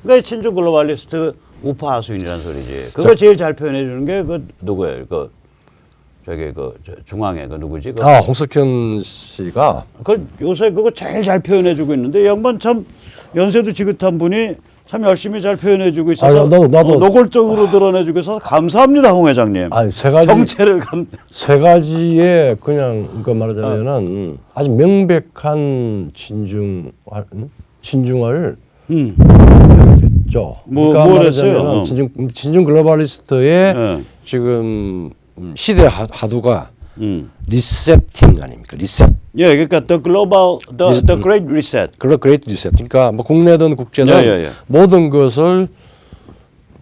그러니까 친중 글로벌리스트 우파 하수인이라는 소리지. 그거 제일 잘 표현해 주는 게 그 누구예요? 그 저기 중앙에 그 누구지? 아 홍석현 씨가 그 요새 그거 제일 잘 표현해 주고 있는데 양반 참 연세도 지긋한 분이 참 열심히 잘 표현해 주고 있어서 나도 노골적으로 드러내 주고 있어서 감사합니다, 홍 회장님. 아니 세 가지 정체를 세 가지의 그냥 그 말하자면은 아주 명백한 진중을 했죠. 그러니까 뭘 했어요? 말하자면 진중 글로벌리스트의 네. 지금 시대 하두가 리세팅 아닙니까? 리셋. 예, 그러니까 the great reset. 그레이트 리셋. 그러니까 뭐 국내든 국제든 예. 모든 것을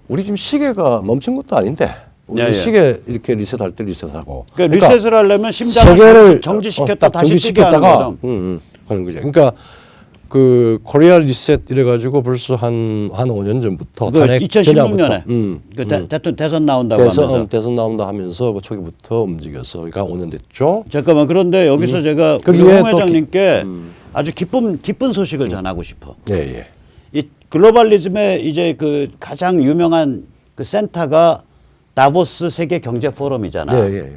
우리 지금 시계가 멈춘 것도 아닌데 우리 예. 시계 이렇게 리셋할 때 리셋하고. 그러니까 리셋을 하려면 심장을 세계를 정지시켰다 딱 다시 뛰게 하는 정지시켰다가 거다. 하는 거죠. 그러니까 그 코리아 리셋 이래가지고 벌써 한 5년 전부터 2016년에 그 대선 나온다고 하면서 대선 나온다 하면서 그 초기부터 움직여서 그러니까 5년 됐죠. 잠깐만 그런데 여기서 제가 우리 홍 회장님께 아주 기쁜 소식을 전하고 싶어. 예. 이 글로벌리즘의 이제 그 가장 유명한 그 센터가 다보스 세계 경제 포럼이잖아. 예.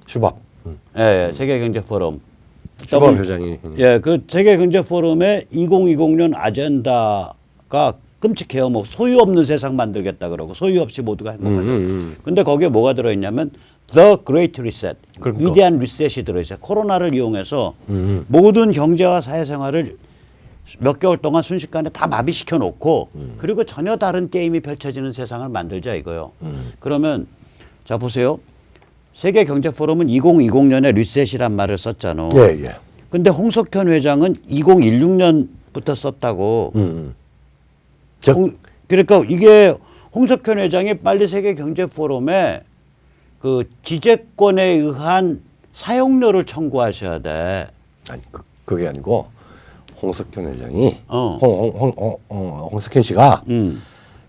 슈밥. 예, 세계 경제 포럼. 슈밥 회장이. 예, 그 세계 경제 포럼의 2020년 아젠다가 끔찍해요. 뭐 소유 없는 세상 만들겠다 그러고 소유 없이 모두가 행복하자. 근데 거기에 뭐가 들어 있냐면 The Great Reset. 그러니까. 위대한 리셋이 들어 있어요. 코로나를 이용해서 모든 경제와 사회생활을 몇 개월 동안 순식간에 다 마비시켜 놓고 그리고 전혀 다른 게임이 펼쳐지는 세상을 만들자 이거요. 그러면 자 보세요. 세계 경제 포럼은 2020년에 리셋이란 말을 썼잖아. 예. 근데 홍석현 회장은 2016년부터 썼다고. 그러니까 이게 홍석현 회장이 빨리 세계 경제 포럼에 그 지재권에 의한 사용료를 청구하셔야 돼. 아니 그게 아니고 홍석현 회장이 홍석현 씨가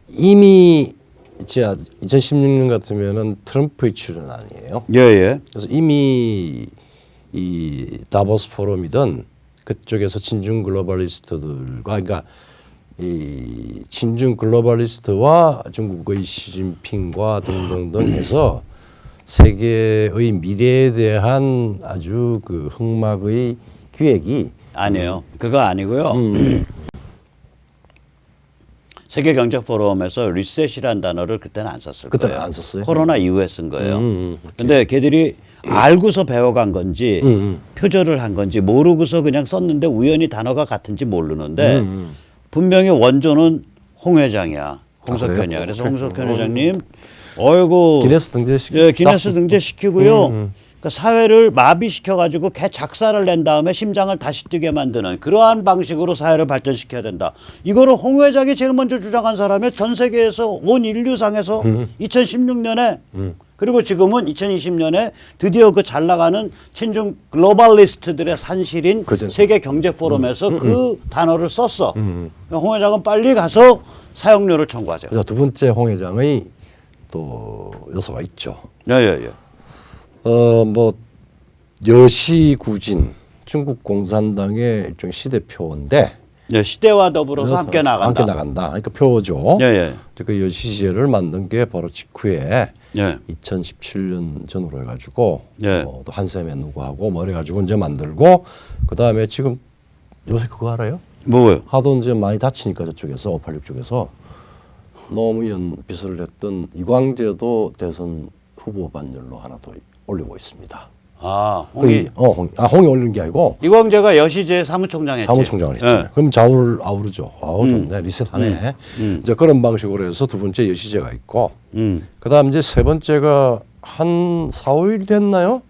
이미 2016년 같으면은 트럼프의 출연 아니에요. 예. 그래서 이미 이 다보스 포럼이든 그쪽에서 친중 글로벌리스트들과 그러니까 이 친중 글로벌리스트와 중국의 시진핑과 등등등 해서 세계의 미래에 대한 아주 그 흑막의 기획이 아니에요. 그거 아니고요. 세계 경제 포럼에서 리셋이라는 단어를 그때는 안 썼을 그때는 거예요. 안 썼어요. 코로나 이후에 쓴 거예요. 근데 걔들이 알고서 배워간 건지 표절을 한 건지 모르고서 그냥 썼는데 우연히 단어가 같은지 모르는데 분명히 원조는 홍 회장이야. 홍석현이야. 그래서 홍석현 회장님 어이구 기네스 등재시키고 예, 기네스 등재시키고요. 그러니까 사회를 마비시켜가지고 개 작사를 낸 다음에 심장을 다시 뛰게 만드는 그러한 방식으로 사회를 발전시켜야 된다. 이거를 홍 회장이 제일 먼저 주장한 사람이 전 세계에서 온 인류상에서 2016년에 그리고 지금은 2020년에 드디어 그 잘 나가는 친중 글로벌리스트들의 산실인 세계 경제 포럼에서 그 단어를 썼어. 홍 회장은 빨리 가서 사용료를 청구하자. 그래서 두 번째 홍 회장의 또 요소가 있죠. 예. 뭐 여시구진 중국 공산당의 일종 시대표인데 예, 시대와 더불어서 함께 나간다. 함께 나간다. 그러니까 표죠. 예. 그 여시제를 만든 게 바로 직후에 2017년 전후로 해가지고 또 한샘에 누구하고 뭐 해가지고 이제 만들고 그 다음에 지금 요새 그거 알아요? 뭐요? 하도 이제 많이 다치니까 저쪽에서 586 쪽에서 노무현 비서를 했던 이광재도 대선 후보 반열로 하나 더 올리고 있습니다. 홍이 홍이 올린 게 아니고 이광재가 여시제 사무총장 했지. 사무총장을 했죠. 그럼 좌우를 아우르죠. 좋네. 리셋하네. 이제 그런 방식으로 해서 두 번째 여시제가 있고 그다음 이제 세 번째가 한 4, 5일 됐나요?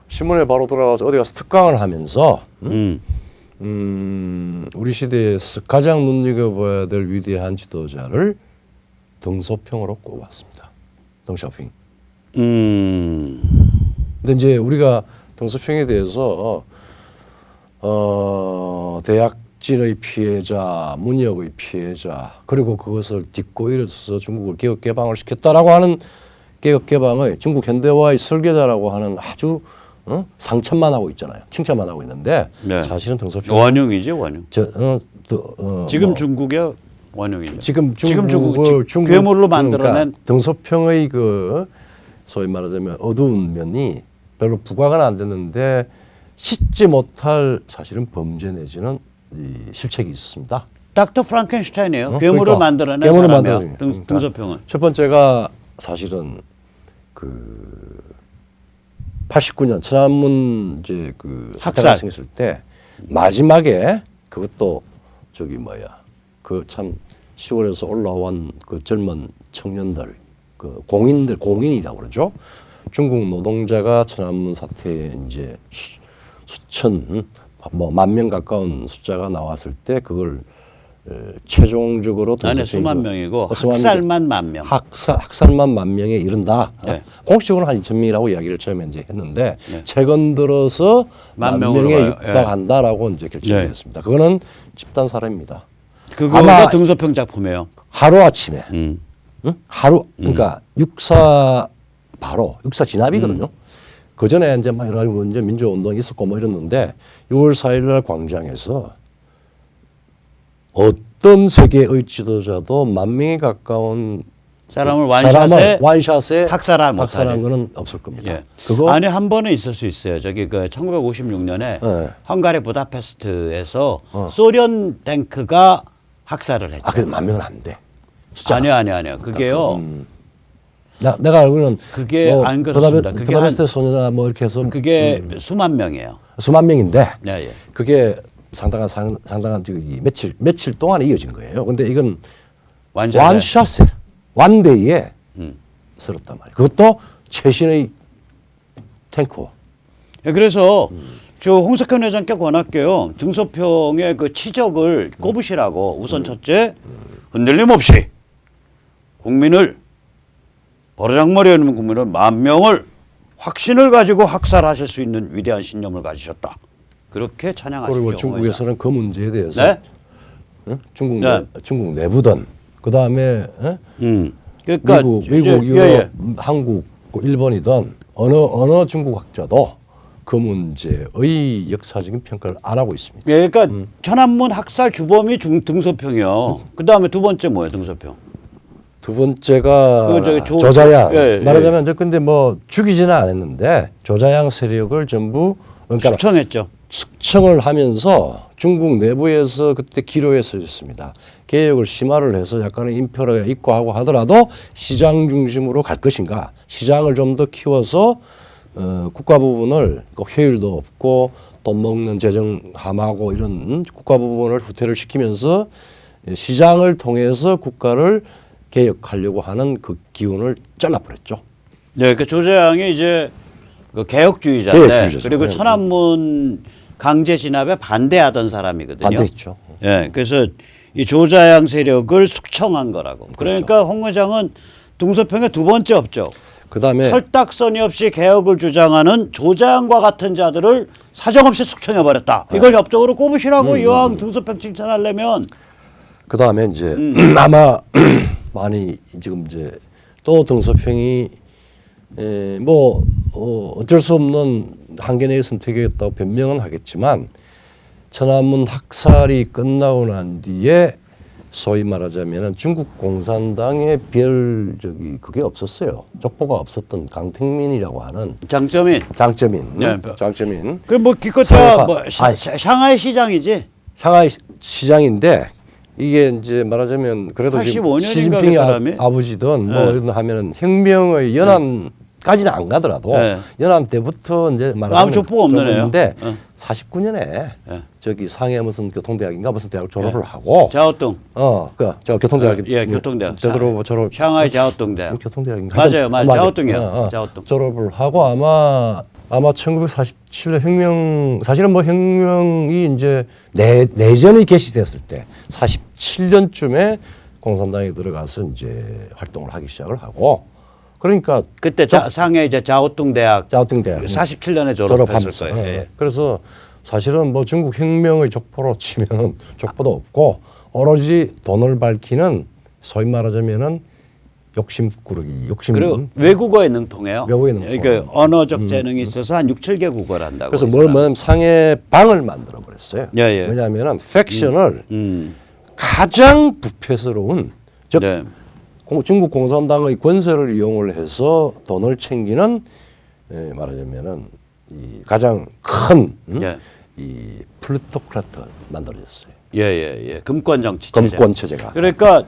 신문에 바로 돌아가서 어디 가서 특강을 하면서 우리 시대에서 가장 눈여겨봐야 될 위대한 지도자를 덩소평으로 꼽았습니다. 덩쇼핑. 근데 이제 우리가 덩소평에 대해서 대약진의 피해자, 문역의 피해자, 그리고 그것을 딛고 일어서서 중국을 개혁 개방을 시켰다라고 하는 개혁 개방의 중국 현대화의 설계자라고 하는 아주 상천만 하고 있잖아요. 칭찬만 하고 있는데 사실은 덩소평 원흉이지 원흉. 지금 뭐. 중국의 원흉이죠. 지금 지금 중국 괴물로 만들어낸 그러니까 등소평의 그 소위 말하자면 어두운 면이 별로 부각은 안 됐는데 씻지 못할 사실은 범죄 내지는 이 실책이 있습니다. 닥터 프랑켄슈타인이에요. 괴물을 그러니까, 만들어낸 괴물을 사람이야. 만들어낸 그러니까 등소평은. 첫 번째가 사실은 그 89년 천안문 이제 그 사태가 학살. 생겼을 때 마지막에 그것도 저기 뭐야 그 참 시골에서 올라온 그 젊은 청년들 그 공인이라고 그러죠. 중국 노동자가 천안문 사태에 이제 수천 뭐 10,000명 가까운 숫자가 나왔을 때 그걸 최종적으로 아니 수만 명이고 수만 학살만 10,000명. 학살만 10,000명에 이른다. 네. 공식적으로는 한 2,000명이라고 이야기를 처음에 이제 했는데 네. 최근 들어서 10,000명으로 10,000명에 가요. 육박한다라고 이제 결정됐습니다. 그거는 집단 살해입니다. 그거가 아마 등소평 작품이에요. 하루 아침에 음. 응? 하루 그러니까 육사 진압이거든요. 그 전에 이제 막 여러 가지 이제 민주 운동이 있었고 뭐 이랬는데 6월 4일날 광장에서 어떤 세계의 지도자도 10,000명에 가까운 사람을 완샷에 학살한 거는 없을 겁니다. 예. 그거 아니 한 번은 있을 수 있어요. 저기 그 1956년에 네. 헝가리 부다페스트에서 소련 탱크가 학살을 했죠. 그래도 10,000명은 안 돼. 아니요. 그게요. 내가 알고는 그게 안 그렇습니다. 그게 부다페스트 소녀나 뭐 이렇게 해서 그게 수만 명이에요. 수만 명인데 네, 예. 그게 상당한 저기 며칠 동안 이어진 거예요. 근데 이건 완샷에 완데이에 쓸었단 말이에요. 그것도 최신의 탱크. 예, 그래서 저 홍석현 회장께 권할게요. 등소평의 그 치적을 꼽으시라고 우선 첫째 흔들림 없이 국민을 버르장머리 없는 국민을 10,000명을 확신을 가지고 학살하실 수 있는 위대한 신념을 가지셨다. 그렇게 찬양하십시오. 그리고 중국에서는 그 문제에 대해서 네? 응? 중국 네. 중국 내부든 그 다음에 그러니까 미국, 유럽, 한국, 일본이든 어느 중국 학자도 그 문제의 역사적인 평가를 안 하고 있습니다. 예, 그러니까 천안문 학살 주범이 등소평이요. 그 다음에 두 번째 뭐예요, 등소평? 두 번째가 저기 조자양. 예, 말하자면 근데 뭐 죽이지는 않았는데 조자양 세력을 전부 그러니까 숙청했죠. 숙청을 하면서 중국 내부에서 그때 기로에 서있습니다. 개혁을 심화를 해서 약간의 인표가 있고 하고 하더라도 시장 중심으로 갈 것인가, 시장을 좀 더 키워서 국가 부분을 효율도 없고 돈 먹는 재정 함하고 이런 국가 부분을 후퇴를 시키면서 시장을 통해서 국가를 개혁하려고 하는 그 기운을 잘라버렸죠. 네, 그 조자양이 이제 그 개혁주의자인데 개혁주의자죠. 그리고 네. 천안문 강제 진압에 반대하던 사람이거든요. 반대했죠. 예, 그래서 이 조자양 세력을 숙청한 거라고. 그러니까 홍 회장은 등소평의 두 번째 업적. 그다음에 철딱서니 없이 개혁을 주장하는 조자양과 같은 자들을 사정없이 숙청해 버렸다. 이걸 업적으로 꼽으시라고 이왕 등소평 칭찬하려면. 그다음에 이제 아마 많이 지금 이제 또 등소평이 뭐 어쩔 수 없는 한계 내의 선택이었다고 변명은 하겠지만 천안문 학살이 끝나고 난 뒤에 소위 말하자면은 중국 공산당의 그게 없었어요. 족보가 없었던 강택민이라고 하는 장점이. 장점인. 네. 장점인. 그뭐 기껏해야 뭐 샹하이 시장이지. 샹하이 시장인데 이게 이제 말하자면 그래도 지금 85년인가 그 시진핑이 사람이? 아버지든 뭐 네. 이런 하면은 혁명의 연안까지는 안 가더라도 네. 연안 때부터 이제 말하자면 아무 족보가 없는 애요. 데 네. 49년에 네. 저기 상해 무슨 교통대학인가 무슨 대학 졸업을 하고 자오동. 저 교통대학 예, 교통대학. 저대로 졸업 샹하이 자오동 대학. 교통대학인가 맞아요, 하여튼 자오동이요. 자오동. 졸업을 하고 아마 1947년 혁명 사실은 뭐 혁명이 이제 내전이 개시됐을 때 47년쯤에 공산당에 들어가서 이제 활동을 하기 시작을 하고 그러니까 그때 상해 이제 자오동 대학. 자오동 대학 47년에 졸업했을 졸업하면서. 거예요. 예. 그래서 사실은 뭐 중국 혁명의 족보로 치면은 족보도 없고 오로지 돈을 밝히는 소위 말하자면은 욕심꾸러기, 그리고 외국어에 능통해요. 외국어에 능통해요. 그러니까 언어적 재능이 있어서 한 6, 7개 국어를 한다고. 그래서 이 뭘 사람은. 상해 방을 만들어 버렸어요. 예, 예. 왜냐하면은 팩션을 가장 부패스러운 즉 네. 중국 공산당의 권세를 이용을 해서 돈을 챙기는 말하자면은 이 가장 큰 예. 이 플루토크라트가 만들어졌어요. 예. 금권 정치 체제. 금권 체제가. 그러니까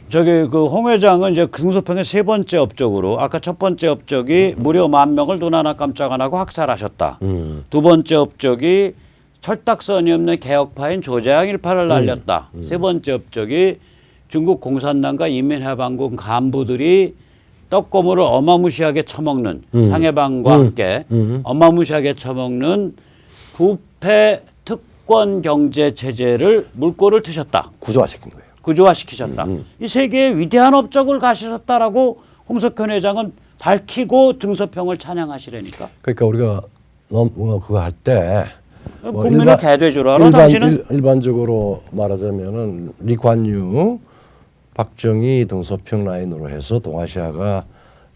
저기 그 홍 회장은 이제 등소평의 세 번째 업적으로 아까 첫 번째 업적이 무려 10,000명을 눈 하나 깜짝 안 하고 학살하셨다. 두 번째 업적이 철딱선이 없는 개혁파인 조재앙 일파를 날렸다. 세 번째 업적이 중국 공산당과 인민해방군 간부들이 떡고물을 어마무시하게 처먹는 상해방과 함께 어마무시하게 처먹는 부패 특권 경제 체제를 물꼬를 트셨다. 구조화시킨 거예요. 구조화시키셨다. 이 세 개의 위대한 업적을 가지셨다라고 홍석현 회장은 밝히고 등소평을 찬양하시라니까. 그러니까 우리가 그거 할 때 국민을 개돼주로 하러 당신은 일반적으로 말하자면은 리관유, 박정희 등소평 라인으로 해서 동아시아가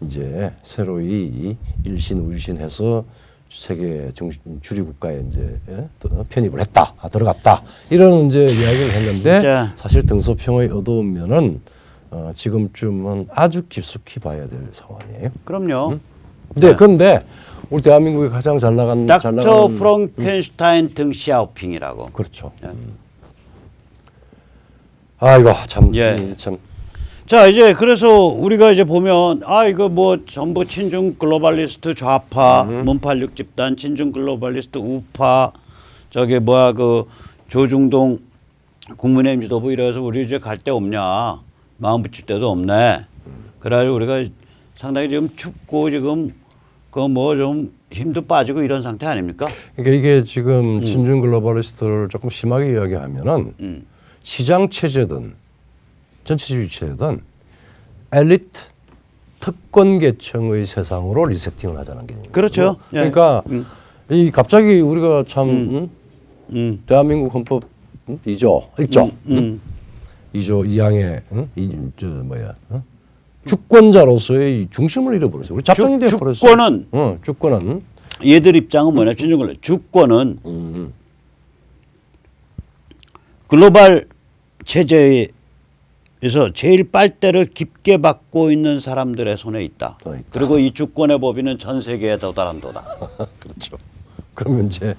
이제 새로이 일신 우일신해서 세계 주류 국가에 이제 편입을 했다, 들어갔다 이런 이제 이야기를 했는데 진짜. 사실 등소평의 어두운 면은 지금쯤은 아주 깊숙이 봐야 될 상황이에요. 그럼요. 네, 그런데 우리 대한민국이 가장 잘 나간 닥터 프랑켄슈타인 등 샤오핑이라고. 그렇죠. 아이고 참, 예. 참. 자 이제 그래서 우리가 이제 보면 이거 뭐 전부 친중 글로벌리스트 좌파 문팔육 집단 친중 글로벌리스트 우파 저기 뭐야 그 조중동 국민의힘 지도부 이래서 우리 이제 갈 데 없냐 마음 붙일 데도 없네. 그래가지고 우리가 상당히 지금 춥고 지금 그 뭐 좀 힘도 빠지고 이런 상태 아닙니까? 그러니까 이게 지금 친중 글로벌리스트를 조금 심하게 이야기하면은 시장 체제든 전체주의 체제든 엘리트 특권 계층의 세상으로 리세팅을 하자는 게 그렇죠. 예. 그러니까 이 갑자기 우리가 참 대한민국 헌법 2조 1조 2조 2항에 저 뭐야 주권자로서의 중심을 잃어버렸어요. 우리 잡종이 되어버렸어요. 주권은 주권은 얘들 입장은 뭐냐 친중글로 주권은 글로벌 체제에서 제일 빨대를 깊게 받고 있는 사람들의 손에 있다. 그리고 이 주권의 법인은 전 세계에 도달한도다. 그렇죠. 그러면 이제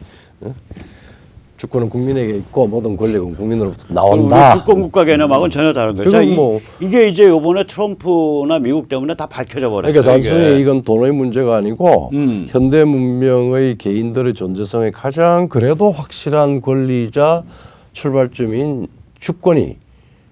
주권은 국민에게 있고 모든 권력은 국민으로부터 나온다. 우리 주권 국가 개념하고는 전혀 다른 거죠. 자, 이게 이제 이번에 트럼프나 미국 때문에 다 밝혀져 버렸어요. 그러니까 단순히 이건 돈의 문제가 아니고 현대 문명의 개인들의 존재성에 가장 그래도 확실한 권리자 출발점인 주권이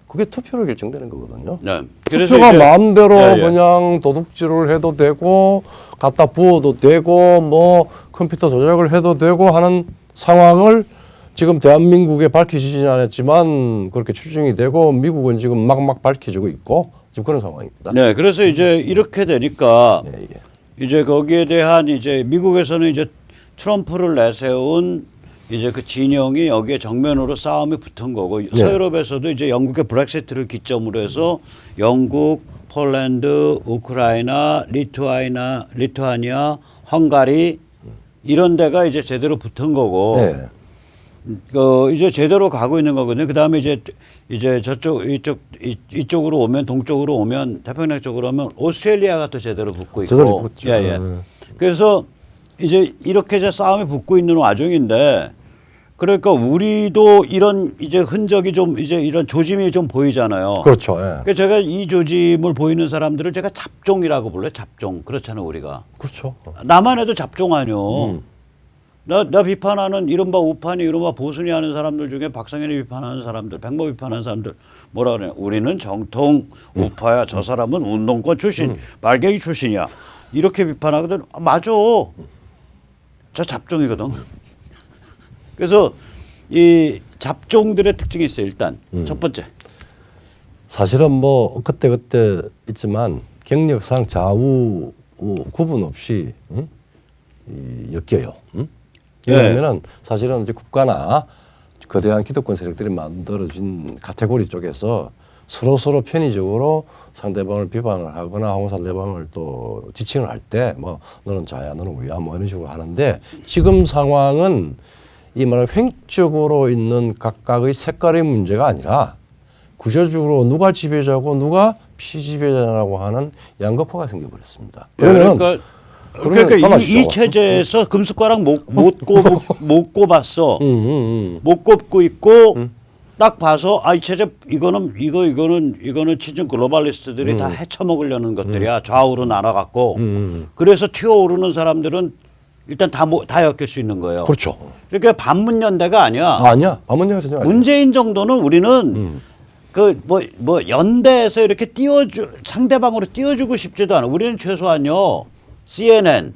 그게 투표로 결정되는 거거든요. 네. 투표가 마음대로 그냥 도둑질을 해도 되고 갖다 부어도 되고 뭐 컴퓨터 조작을 해도 되고 하는 상황을 지금 대한민국에 밝혀지지는 않았지만 그렇게 추정이 되고 미국은 지금 막 밝혀지고 있고 지금 그런 상황입니다. 네, 그래서 이제 이렇게 되니까 예. 이제 거기에 대한 이제 미국에서는 이제 트럼프를 내세운 이제 그 진영이 여기에 정면으로 싸움이 붙은 거고 서유럽에서도 이제 영국의 브렉시트를 기점으로 해서 영국, 폴란드, 우크라이나, 리투아니아, 헝가리 이런 데가 이제 제대로 붙은 거고. 네. 이제 제대로 가고 있는 거거든요. 그 다음에 이제 이쪽으로 오면 동쪽으로 오면 태평양 쪽으로 오면 오스트레일리아가 또 제대로 붙고 있고. 제대로 붙죠. 그래서 이제 이렇게 이제 싸움이 붙고 있는 와중인데 그러니까 우리도 이런 이제 흔적이 좀 이제 이런 조짐이 좀 보이잖아요. 그렇죠. 예. 그러니까 제가 이 조짐을 보이는 사람들을 제가 잡종이라고 불러요. 잡종. 그렇잖아요, 우리가. 그렇죠. 나만 해도 잡종 아니요. 나 비판하는 이른바 우판이 이른바 보수니 하는 사람들 중에 박성현이 비판하는 사람들, 백모 비판하는 사람들 뭐라 그래요? 우리는 정통 우파야. 저 사람은 운동권 출신, 말갱이 출신이야. 이렇게 비판하거든. 맞아. 저 잡종이거든. 그래서 이 잡종들의 특징이 있어요. 일단 첫 번째. 사실은 뭐 그때 있지만 경력상 좌우 구분 없이 엮여요. 왜냐하면은 사실은 이제 국가나 거대한 기득권 세력들이 만들어진 카테고리 쪽에서 서로 편의적으로 상대방을 비방을 하거나 혹은 상대방을 또 지칭을 할 때 뭐 너는 좌야 너는 우야 뭐 이런 식으로 하는데 지금 상황은 이 말은 횡적으로 있는 각각의 색깔의 문제가 아니라 구조적으로 누가 지배자고 누가 피지배자라고 하는 양극화가 생겨버렸습니다. 그러니까 이 달라지죠. 체제에서 금숟가락 못 꼽았어. 못 꼽고 있고 딱 봐서 이 체제 이거는 진짜 글로벌리스트들이 다 헤쳐먹으려는 것들이야. 좌우로 나눠갖고 그래서 튀어오르는 사람들은 일단 다 엮일 수 있는 거예요. 그렇죠. 그러니까 반문연대가 아니야. 아니야. 반문연대가 전혀 아니야. 문재인 정도는 우리는 그 뭐 연대에서 이렇게 상대방으로 띄워주고 싶지도 않아. 우리는 최소한요 CNN,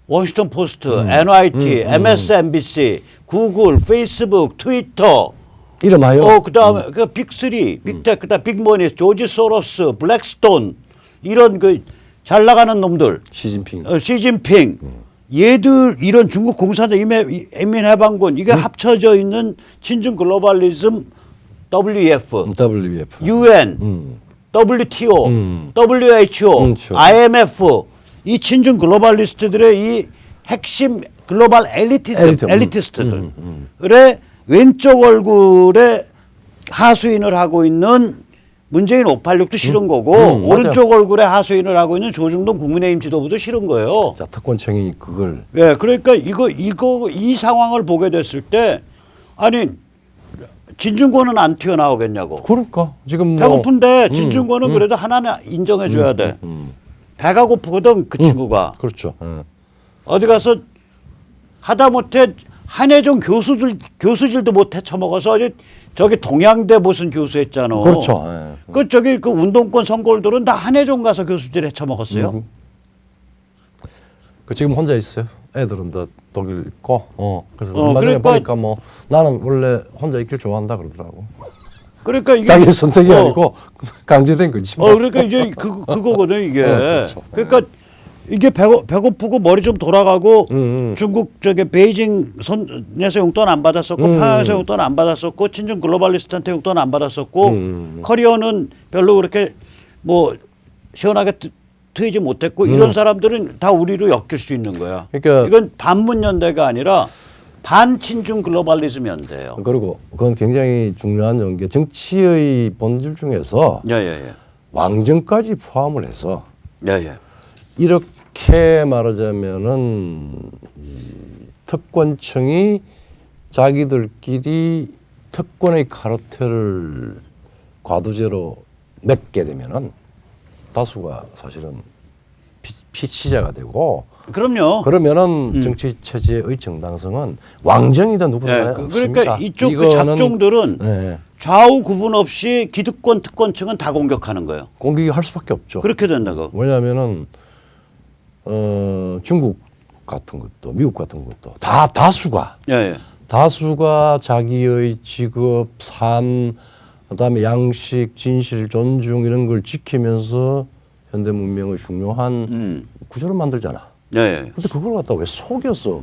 워싱턴 포스트, NYT, MSNBC, 구글, 페이스북, 트위터, 이름하여. 그다음에 그 빅3, 빅텍, 그다음 빅머니, 조지 소로스, 블랙스톤 이런 그 잘 나가는 놈들, 시진핑. 시진핑. 얘들 이런 중국 공산당 인민해방군 이게 합쳐져 있는 친중 글로벌리즘 WEF, WEF. UN, WTO, WHO, 그렇죠. IMF 이 친중 글로벌리스트들의 이 핵심 글로벌 엘리티스트들의 왼쪽 얼굴에 하수인을 하고 있는 문재인 586도 싫은 거고 오른쪽 얼굴에 하수인을 하고 있는 조중동 국민의힘 지도부도 싫은 거예요. 자, 특권층이 그걸. 예, 그러니까 이 상황을 보게 됐을 때 아니 진중권은 안 튀어나오겠냐고. 그러니까 지금 뭐 배고픈데 진중권은 그래도 하나는 인정해줘야 돼. 배가 고프거든 그 친구가. 그렇죠. 어디 가서 하다못해 한예종 교수질도 못 헤쳐먹어서 저기 동양대 무슨 교수 했잖아. 그렇죠. 그 운동권 선골들은 다 한예종 가서 교수질 헤쳐먹었어요. 그 지금 혼자 있어요. 애들은 다 독일 있고. 그래서 얼마 전에 그러니까 보니까 뭐 나는 원래 혼자 있길 좋아한다 그러더라고. 그러니까 이게 자기 선택이 아니고 강제된 거지. 그러니까 이제 그거거든 이게. 그렇죠. 그러니까 이게 배고프고 머리 좀 돌아가고 중국 베이징 선에서 용돈 안 받았었고 평양에서 용돈 안 받았었고 친중 글로벌리스트한테 용돈 안 받았었고 커리어는 별로 그렇게 뭐 시원하게 트이지 못했고 이런 사람들은 다 우리로 엮일 수 있는 거야. 그러니까 이건 반문연대가 아니라 반친중 글로벌리즘 연대예요. 그리고 그건 굉장히 중요한 게 정치의 본질 중에서 예예예. 왕정까지 포함을 해서 예예. 이렇게 말하자면은 특권층이 자기들끼리 특권의 카르텔을 과도제로 맺게 되면은 다수가 사실은 피치자가 되고 그럼요. 그러면은 정치 체제의 정당성은 왕정이든 누구나 그러니까 이쪽 그 잡종들은 네. 좌우 구분 없이 기득권 특권층은 다 공격하는 거예요. 공격할 수밖에 없죠. 그렇게 된다고. 왜냐하면은 중국 같은 것도 미국 같은 것도 다 다수가 자기의 직업, 삶, 그다음에 양식, 진실, 존중 이런 걸 지키면서 현대 문명의 중요한 구조를 만들잖아. 그런데 그걸 갖다 왜 속여서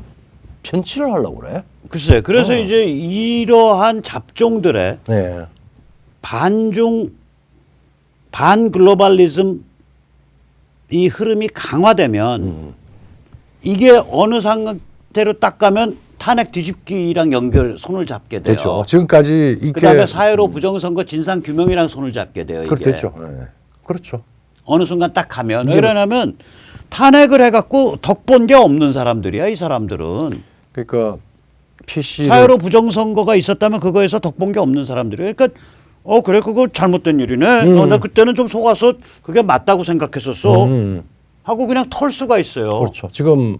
편취를 하려고 그래? 글쎄, 그래서 이제 이러한 잡종들의 반글로벌리즘 이 흐름이 강화되면 이게 어느 상태로 딱 가면 탄핵 뒤집기랑 손을 잡게 돼요. 그렇죠. 지금까지 이게 그다음에 사회로 부정선거 진상 규명이랑 손을 잡게 돼요. 이게. 그렇죠. 그렇죠. 어느 순간 딱 가면 왜냐하면 탄핵을 해갖고 덕본 게 없는 사람들이야 이 사람들은. 그러니까 PC 사회로 부정선거가 있었다면 그거에서 덕본 게 없는 사람들이에요. 그러니까 그래 그거 잘못된 일이네. 나 그때는 좀 속아서 그게 맞다고 생각했었어. 하고 그냥 털 수가 있어요. 그렇죠. 지금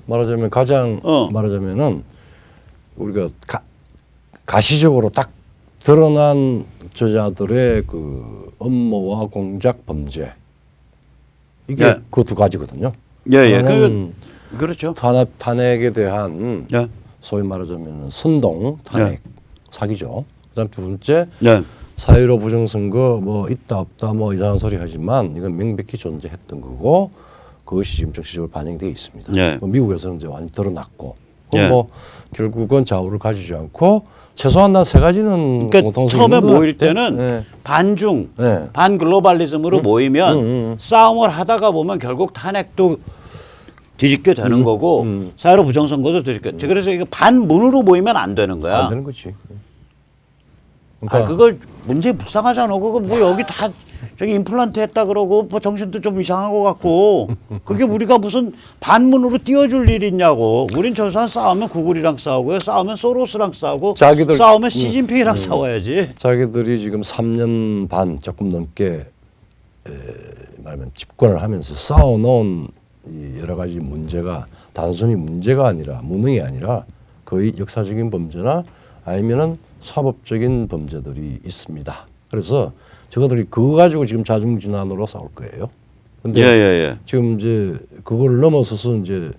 말하자면 가장 말하자면은 우리가 가시적으로 딱 드러난 저자들의 그 업무와 공작 범죄 이게 그 두 가지거든요. 그렇죠. 탄핵에 대한 소위 말하자면 선동 탄핵 사기죠. 그다음 두 번째 사회로 부정선거 뭐 있다 없다 뭐 이상한 소리 하지만 이건 명백히 존재했던 거고 그것이 지금 정치적으로 반영되어 있습니다. 뭐 미국에서는 이제 완전 드러났고 뭐 결국은 좌우를 가지지 않고 최소한 난 세 가지는 그러니까 처음에 모일 때는 반중 반글로벌리즘으로 모이면 싸움을 하다가 보면 결국 탄핵도 뒤집게 되는 거고 사회로 부정선거도 뒤집게. 그래서 이거 반문으로 모이면 안 되는 거야. 안 되는 거지. 그러니까 그걸 문제 불쌍하잖아. 그거 뭐 여기 다 저기 임플란트 했다 그러고 뭐 정신도 좀 이상한 것 같고 그게 우리가 무슨 반문으로 띄워줄 일이 있냐고. 우린 저 사람 싸우면 구글이랑 싸우고요. 싸우면 소로스랑 싸우고 자기들 싸우면 시진핑이랑 싸워야지. 자기들이 지금 3년 반 조금 넘게 말하면 집권을 하면서 쌓아놓은 이 여러 가지 문제가 단순히 문제가 아니라 무능이 아니라 거의 역사적인 범죄나 아니면은 사법적인 범죄들이 있습니다. 그래서 저거들이 그거 가지고 지금 자중진환으로 싸울 거예요. 근데 예. 지금 이제 그걸 넘어서서 이제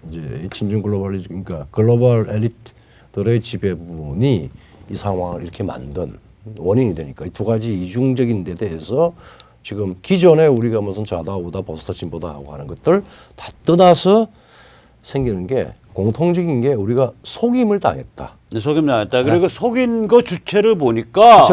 친중 글로벌리즘, 그러니까 글로벌 엘리트들의 지배 부분이 이 상황을 이렇게 만든 원인이 되니까 이 두 가지 이중적인 데 대해서 지금 기존에 우리가 무슨 좌다 우다 보수다 진보다 하고 하는 것들 다 떠나서 생기는 게 공통적인 게 우리가 속임을 당했다. 속임 당했다. 그리고 속인 거 주체를 보니까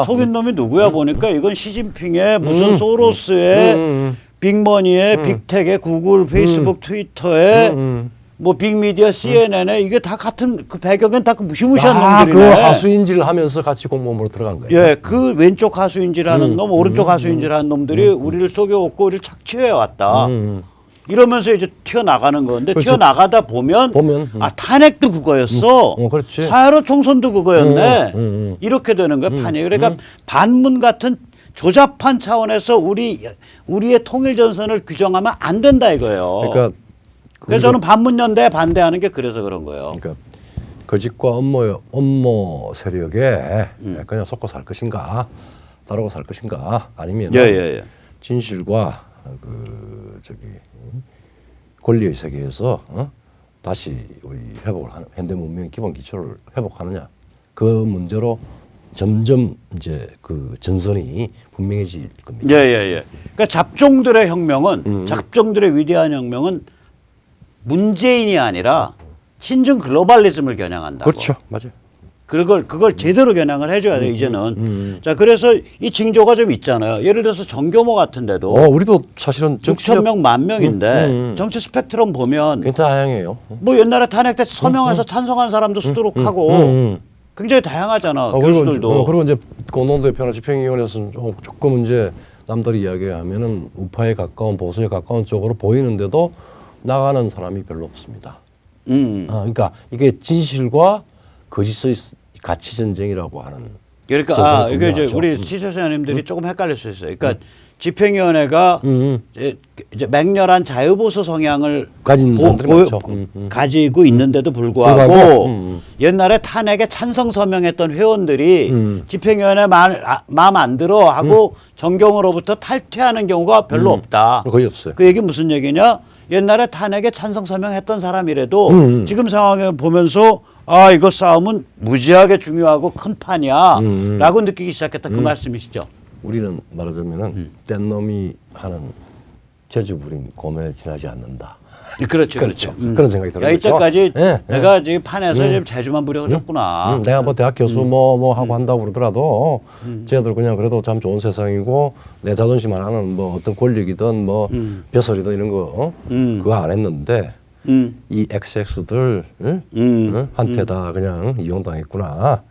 속인 놈이 누구야 보니까 이건 시진핑의 무슨 소로스의 빅머니의 빅텍의 구글, 페이스북, 트위터의 뭐 빅미디어, CNN에 이게 다 같은 그 배경은 다 그 무시무시한 놈들이네. 그 하수인지를 하면서 같이 공범으로 들어간 거예요. 예, 그 왼쪽 하수인지라는 놈, 오른쪽 하수인지라는 놈들이 우리를 속여왔고 우리를 착취해 왔다. 이러면서 이제 튀어나가는 건데 그렇죠. 튀어나가다 보면 아 탄핵도 그거였어. 그렇지. 사회로 총선도 그거였네. 이렇게 되는 거야 판이. 그러니까 반문 같은 조잡한 차원에서 우리의 통일 전선을 규정하면 안 된다 이거예요. 그러니까 그래서 저는 반문연대에 반대하는 게 그래서 그런 거예요. 그러니까 거짓과 업무 세력에 그냥 속고 살 것인가, 다루고 살 것인가, 아니면 진실과 그 저기 권리의 세계에서 다시 우리 회복을 하는 현대 문명의 기본 기초를 회복하느냐 그 문제로 점점 이제 그 전선이 분명해질 겁니다. 그러니까 잡종들의 혁명은 잡종들의 위대한 혁명은 문재인이 아니라 친중 글로벌리즘을 겨냥한다고. 그렇죠, 맞아요. 그걸 제대로 겨냥을 해줘야 돼 이제는. 자 그래서 이 징조가 좀 있잖아요. 예를 들어서 정교모 같은데도 우리도 사실은 6천 명, 10,000명인데 정치 스펙트럼 보면 굉장히 다양해요. 뭐 옛날에 탄핵 때 서명해서 찬성한 사람도 수두룩하고 굉장히 다양하잖아. 교수들도. 그리고 이제 공동대표나 집행위원회에서는 조금 이제 남들이 이야기하면은 우파에 가까운 보수에 가까운 쪽으로 보이는데도 나가는 사람이 별로 없습니다. 그러니까 이게 진실과 거짓의 가치 전쟁이라고 하는. 그러니까 이게 이제 우리 시청자님들이 조금 헷갈릴 수 있어요. 그러니까 집행위원회가 이제 맹렬한 자유보수 성향을 가진 사람들이 많죠. 가지고 있는데도 불구하고 옛날에 탄핵에 찬성 서명했던 회원들이 집행위원회 마음 안 들어 하고 정경으로부터 탈퇴하는 경우가 별로 없다. 거의 없어요. 그 얘기 무슨 얘기냐? 옛날에 탄핵에 찬성 서명했던 사람이라도 지금 상황을 보면서 아 이거 싸움은 무지하게 중요하고 큰 판이야 라고 느끼기 시작했다 그 말씀이시죠. 우리는 말하자면은 뗀 놈이 하는 재주 부린 고매에 지나지 않는다. 그렇죠. 그런 생각이 들어요. 이때까지 내가 지금 판에서 지금 재주만 부려줬구나. 내가 뭐 대학 교수 뭐 하고 한다고 그러더라도 쟤들 그냥 그래도 참 좋은 세상이고 내 자존심 하나는 뭐 어떤 권력이든 뭐 벼슬이든 이런 거 그거 안 했는데 이 XX들 한테 다 그냥 이용당했구나.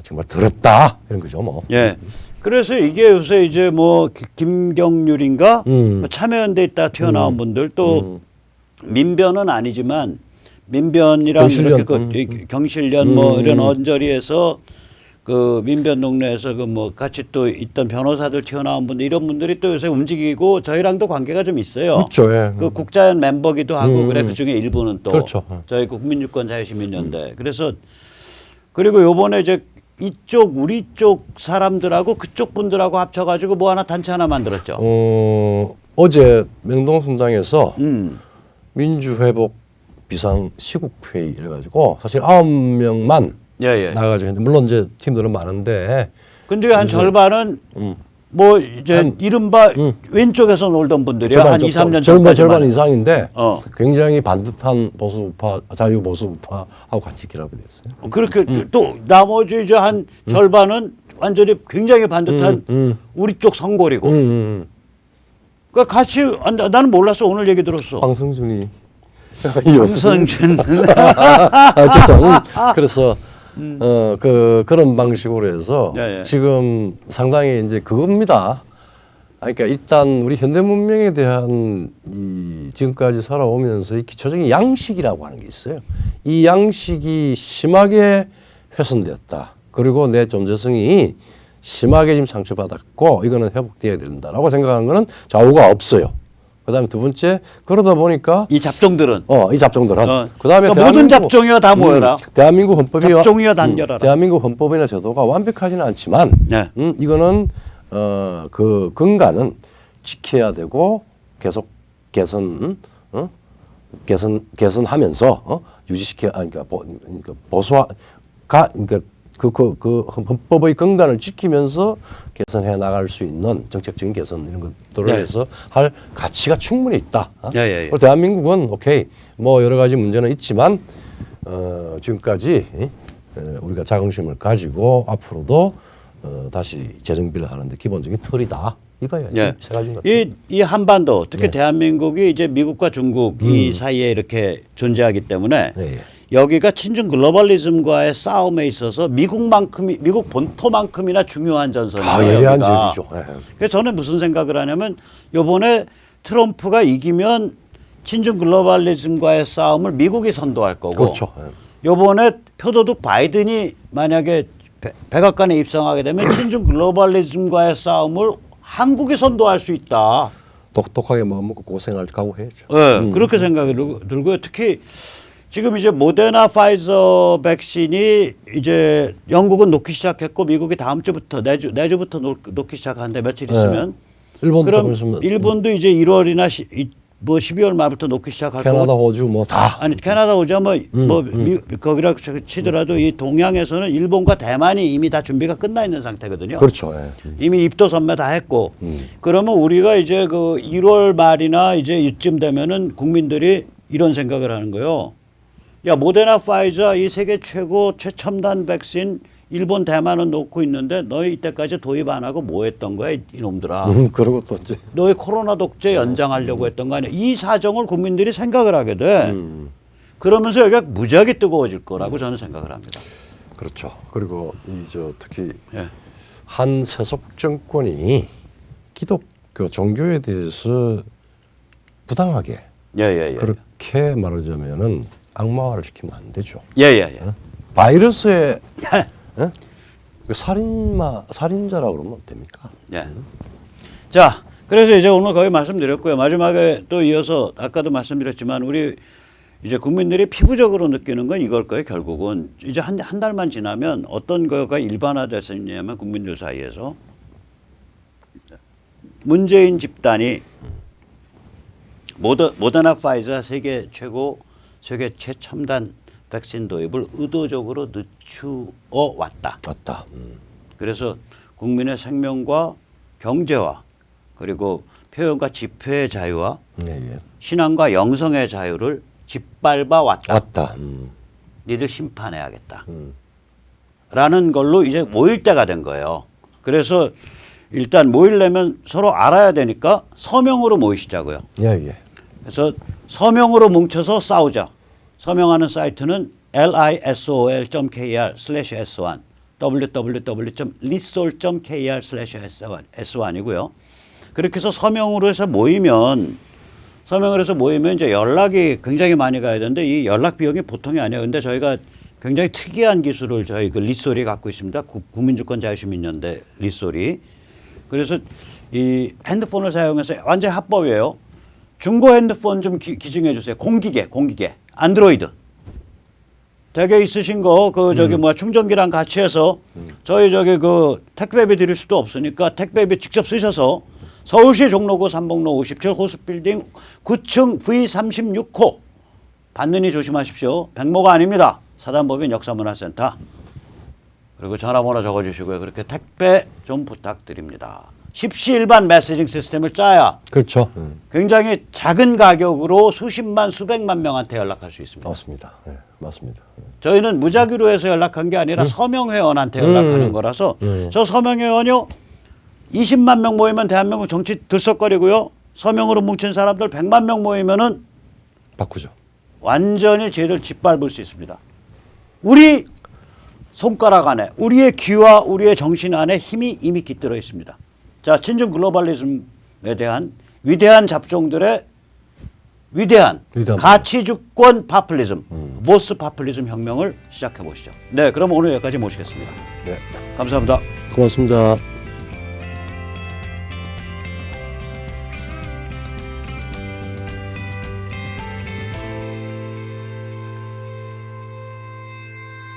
정말 더럽다 이런 거죠 뭐. 예. 그래서 이게 요새 이제 뭐 김경률인가 뭐 참여연대 있다 튀어나온 분들 또 민변은 아니지만 민변이랑 경실련. 이렇게 그 경실련 뭐 이런 언저리에서 그 민변 동네에서 그 뭐 같이 또 있던 변호사들 튀어나온 분들 이런 분들이 또 요새 움직이고 저희랑도 관계가 좀 있어요. 그렇죠. 예. 그 국자연 멤버기도 하고 그래 그 중에 일부는 또 그렇죠. 저희 국민유권 자유시민연대. 그래서 그리고 요번에 이제 이쪽 우리 쪽 사람들하고 그쪽 분들하고 합쳐가지고 뭐 하나 단체 하나 만들었죠. 어제 명동순당에서 민주회복 비상 시국회의 이래가지고 사실 9명만 나가가지고 했는데 물론 이제 팀들은 많은데 근데 한 절반은 뭐 이제 이른바 왼쪽에서 놀던 분들이야. 한 2, 3년 전까지만. 절반 이상인데 굉장히 반듯한 보수우파, 자유보수우파하고 같이 기라고 됐어요. 그렇게 또 나머지 이제 한 절반은 완전히 굉장히 반듯한 우리 쪽 성골이고. 그러니까 같이 나는 몰랐어. 오늘 얘기 들었어. 황성준이. 황성준. 어쨌든 그래서 그런 방식으로 해서 예, 예. 지금 상당히 이제 그겁니다. 그러니까 일단 우리 현대 문명에 대한 이 지금까지 살아오면서 이 기초적인 양식이라고 하는 게 있어요. 이 양식이 심하게 훼손됐다. 그리고 내 존재성이 심하게 지금 상처받았고 이거는 회복돼야 된다라고 생각하는 거는 좌우가 없어요. 그다음에 두 번째 그러다 보니까 이 잡종들은 이 잡종들은 그다음에 그러니까 모든 잡종이와 다 모여라. 대한민국 헌법이 잡종이와 단결하라. 대한민국 헌법이나 제도가 완벽하지는 않지만 네. 이거는 그 근간은 지켜야 되고 계속 개선하면서 유지시켜 그러니까 보수화 그러니까 그 헌법의 근간을 지키면서 개선해 나갈 수 있는 정책적인 개선 이런 것들을 네. 해서 할 가치가 충분히 있다. 예, 예, 예. 그리고 대한민국은 오케이 뭐 여러 가지 문제는 있지만 지금까지 우리가 자긍심을 가지고 앞으로도 다시 재정비를 하는데 기본적인 틀이다. 이거야. 예. 세 가지 것. 이 한반도 특히 네. 대한민국이 이제 미국과 중국 이 사이에 이렇게 존재하기 때문에 네, 예. 여기가 친중 글로벌리즘과의 싸움에 있어서 미국 본토만큼이나 중요한 전선이에요. 예리한 여기가. 제기죠. 예. 그래서 저는 무슨 생각을 하냐면 이번에 트럼프가 이기면 친중 글로벌리즘과의 싸움을 미국이 선도할 거고 그렇죠. 예. 이번에 표도둑 바이든이 만약에 백악관에 입성하게 되면 친중 글로벌리즘과의 싸움을 한국이 선도할 수 있다. 똑똑하게 마음 먹고 고생할 각오해야죠. 네, 그렇게 생각이 들고요. 특히 지금 이제 모데나 파이저 백신이 이제 영국은 놓기 시작했고 미국이 다음 주부터 내주부터 놓기 시작하는데 며칠 있으면 일본도 그럼 조금 있으면 일본도 이제 1월이나 12월 말부터 놓기 시작할 거고 캐나다, 호주 뭐 다. 아니 캐나다 오자 거기라 치더라도 이 동양에서는 일본과 대만이 이미 다 준비가 끝나 있는 상태거든요. 그렇죠. 예. 이미 입도 선매 다 했고 그러면 우리가 이제 그 1월 말이나 이제 이쯤 되면은 국민들이 이런 생각을 하는 거예요. 야 모데나 파이자 이 세계 최고 최첨단 백신 일본 대만은 놓고 있는데 너희 이때까지 도입 안 하고 뭐 했던 거야 이놈들아. 그리고 또 이제 너희 코로나 독재 연장하려고 했던 거 아니야. 이 사정을 국민들이 생각을 하게 돼. 그러면서 여기가 무지하게 뜨거워질 거라고 저는 생각을 합니다. 그렇죠. 그리고 특히 예. 한 세속 정권이 기독교 종교에 대해서 부당하게 예. 그렇게 말하자면은 악마화를 시키면 안 되죠. 예. 바이러스의 그 살인자라고 그러면 됩니까? 예. 자, 그래서 이제 오늘 거의 말씀드렸고요. 마지막에 또 이어서 아까도 말씀드렸지만 우리 이제 국민들이 피부적으로 느끼는 건 이걸 거예요. 결국은 이제 한 달만 지나면 어떤 거가 일반화됐었냐면 국민들 사이에서 문재인 집단이 모더나 파이자 세계 최첨단 백신 도입을 의도적으로 늦추어 왔다. 맞다. 그래서 국민의 생명과 경제와 그리고 표현과 집회의 자유와 예. 신앙과 영성의 자유를 짓밟아 왔다. 맞다. 니들 심판해야겠다. 라는 걸로 이제 모일 때가 된 거예요. 그래서 일단 모이려면 서로 알아야 되니까 서명으로 모이시자고요. 예. 그래서 서명으로 뭉쳐서 싸우자. 서명하는 사이트는 lisol.kr/s1 www.lisol.kr/s1이고요. 그렇게 해서 서명을 해서 모이면 이제 연락이 굉장히 많이 가야 되는데 이 연락 비용이 보통이 아니에요. 근데 저희가 굉장히 특이한 기술을 저희 그 리솔이 갖고 있습니다. 국민주권 자유시민연대 리솔이. 그래서 이 핸드폰을 사용해서 완전 합법이에요. 중고 핸드폰 좀 기증해 주세요. 공기계. 안드로이드. 댁에 있으신 거 충전기랑 같이 해서 저희 그 택배비 드릴 수도 없으니까 택배비 직접 쓰셔서 서울시 종로구 삼봉로 57 호수빌딩 9층 V36호 받느니 조심하십시오. 백모가 아닙니다. 사단법인 역사문화센터. 그리고 전화번호 적어주시고요. 그렇게 택배 좀 부탁드립니다. 십시일반 메시징 시스템을 짜야 그렇죠. 굉장히 작은 가격으로 수십만 수백만 명한테 연락할 수 있습니다. 맞습니다. 예, 맞습니다. 저희는 무작위로 해서 연락한 게 아니라 서명회원한테 연락하는 거라서 저 서명회원이요 20만 명 모이면 대한민국 정치 들썩거리고요. 서명으로 뭉친 사람들 100만 명 모이면은 바꾸죠. 완전히 쟤들 짓밟을 수 있습니다. 우리 손가락 안에 우리의 귀와 우리의 정신 안에 힘이 이미 깃들어 있습니다. 자, 친중 글로벌리즘에 대한 위대한 잡종들의 위대한 가치주권 파퓰리즘, 보스 파퓰리즘 혁명을 시작해 보시죠. 네, 그럼 오늘 여기까지 모시겠습니다. 네. 감사합니다. 고맙습니다.